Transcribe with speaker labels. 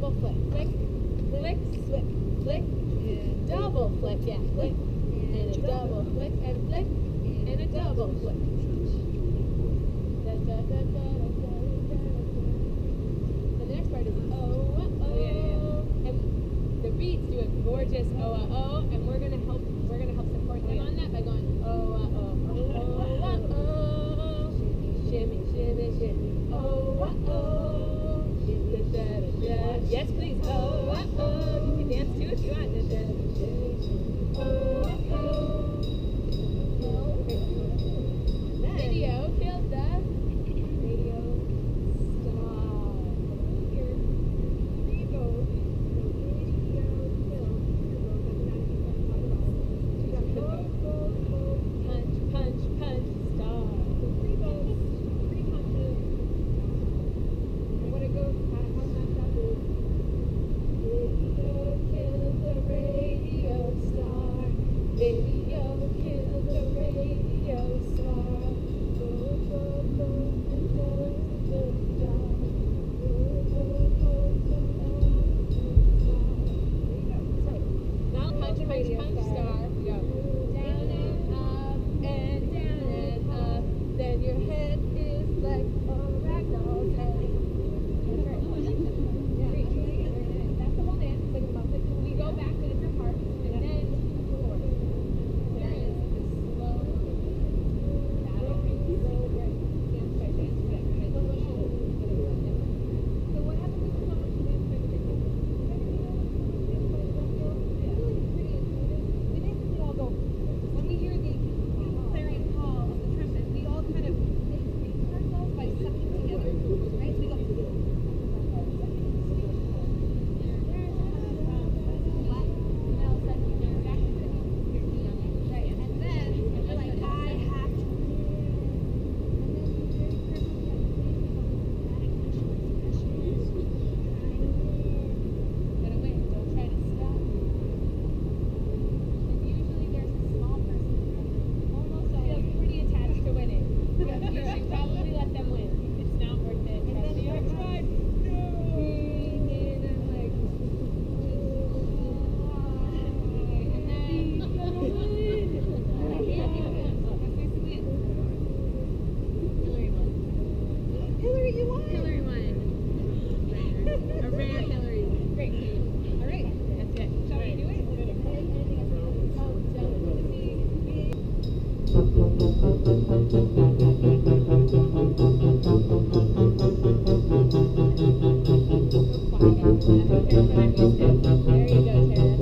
Speaker 1: double flick, flick, flick, flick, flick, and double flick, yeah, flick, and a double flick, and flick, and a double flick. Da, da, da, da, da, da, da, da. The next part is and the Beats do a gorgeous and we're gonna help support them on that by going shimmy, shimmy, shimmy, da, da, da, da. Yes, please, you can dance too if you want, da, da, da, Video kills the radio star. Here we go. Punch, punch, punch, star. Three punches. And what it goes, how's that sound? Video kills the radio star. Video kills the radio star. Now punch, punch, punch, star. Go. Down and up, and down and up. Then your head is like a ragdoll's head. That's the whole dance. We go back to different parts, and then forward. There is the slow. So what happens if someone wants to dance by the dance? We basically all go, when we hear the clarion call of the trumpet, we all kind of pace ourselves by sucking together, right? We go. And then we're like, I have to. Gotta win, don't try to stop. And usually there's a small person who almost feels pretty attached to winning. You should probably let them win. It's not worth it. And then you're like, no! And I'm like, and then you gotta win. Hillary, you won. Hillary won. A rare Hillary. Great. All right. That's it. Shall we do it? There you go, Tara.